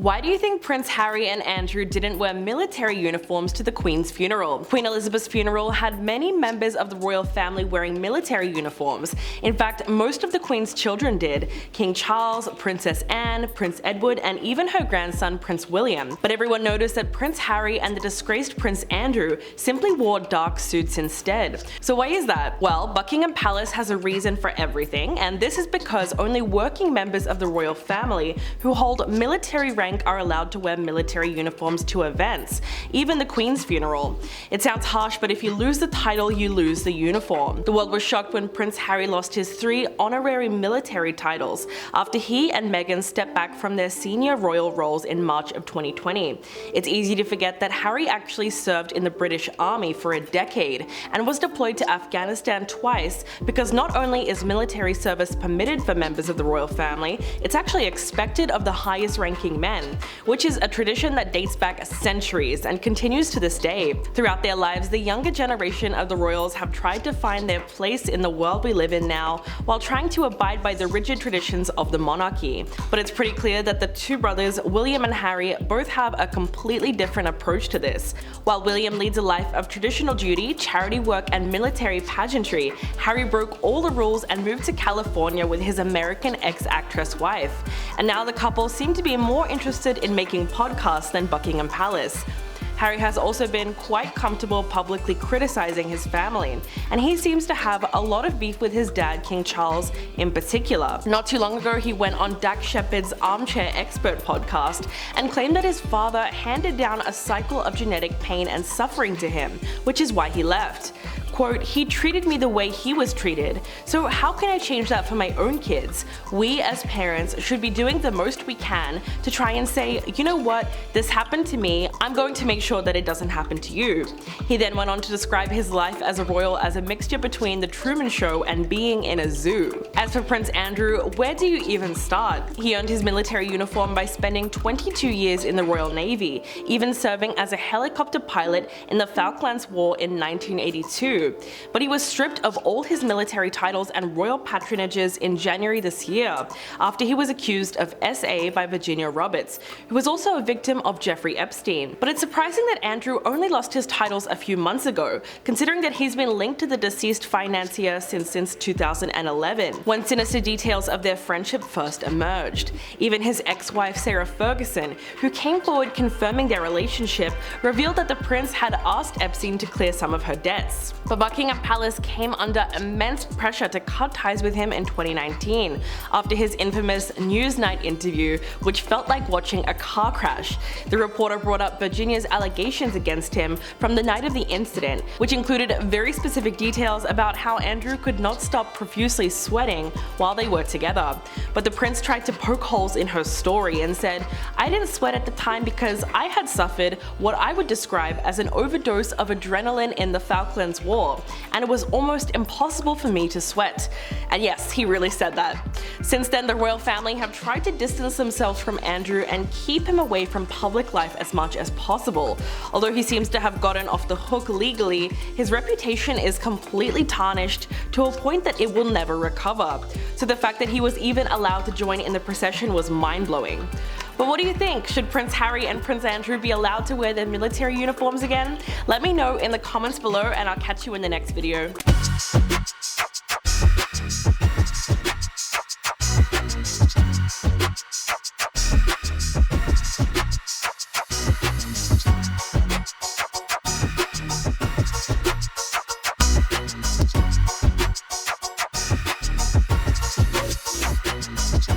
Why do you think Prince Harry and Andrew didn't wear military uniforms to the Queen's funeral? Queen Elizabeth's funeral had many members of the royal family wearing military uniforms. In fact, most of the Queen's children did. King Charles, Princess Anne, Prince Edward, and even her grandson Prince William. But everyone noticed that Prince Harry and the disgraced Prince Andrew simply wore dark suits instead. So why is that? Well, Buckingham Palace has a reason for everything, and this is because only working members of the royal family who hold military rank are allowed to wear military uniforms to events, even the Queen's funeral. It sounds harsh, but if you lose the title, you lose the uniform. The world was shocked when Prince Harry lost his 3 honorary military titles after he and Meghan stepped back from their senior royal roles in March of 2020. It's easy to forget that Harry actually served in the British Army for a decade and was deployed to Afghanistan twice, because not only is military service permitted for members of the royal family, it's actually expected of the highest ranking men, which is a tradition that dates back centuries and continues to this day. Throughout their lives, the younger generation of the royals have tried to find their place in the world we live in now, while trying to abide by the rigid traditions of the monarchy. But it's pretty clear that the two brothers, William and Harry, both have a completely different approach to this. While William leads a life of traditional duty, charity work, and military pageantry, Harry broke all the rules and moved to California with his American ex-actress wife. And now the couple seem to be more interested in making podcasts than Buckingham Palace. Harry has also been quite comfortable publicly criticizing his family, and he seems to have a lot of beef with his dad, King Charles, in particular. Not too long ago, he went on Dak Shepard's Armchair Expert podcast and claimed that his father handed down a cycle of genetic pain and suffering to him, which is why he left. Quote, "He treated me the way he was treated, so how can I change that for my own kids? We as parents should be doing the most we can to try and say, you know what, this happened to me, I'm going to make sure that it doesn't happen to you." He then went on to describe his life as a royal as a mixture between the Truman Show and being in a zoo. As for Prince Andrew, where do you even start? He earned his military uniform by spending 22 years in the Royal Navy, even serving as a helicopter pilot in the Falklands War in 1982. But he was stripped of all his military titles and royal patronages in January this year, after he was accused of SA by Virginia Roberts, who was also a victim of Jeffrey Epstein. But it's surprising that Andrew only lost his titles a few months ago, considering that he's been linked to the deceased financier since 2011, when sinister details of their friendship first emerged. Even his ex-wife Sarah Ferguson, who came forward confirming their relationship, revealed that the prince had asked Epstein to clear some of her debts. But Buckingham Palace came under immense pressure to cut ties with him in 2019, after his infamous Newsnight interview, which felt like watching a car crash. The reporter brought up Virginia's allegations against him from the night of the incident, which included very specific details about how Andrew could not stop profusely sweating while they were together. But the prince tried to poke holes in her story and said, "I didn't sweat at the time because I had suffered what I would describe as an overdose of adrenaline in the Falklands War, and it was almost impossible for me to sweat." And yes, he really said that. Since then, the royal family have tried to distance themselves from Andrew and keep him away from public life as much as possible. Although he seems to have gotten off the hook legally, his reputation is completely tarnished to a point that it will never recover. So the fact that he was even allowed to join in the procession was mind-blowing. But what do you think? Should Prince Harry and Prince Andrew be allowed to wear their military uniforms again? Let me know in the comments below, and I'll catch you in the next video.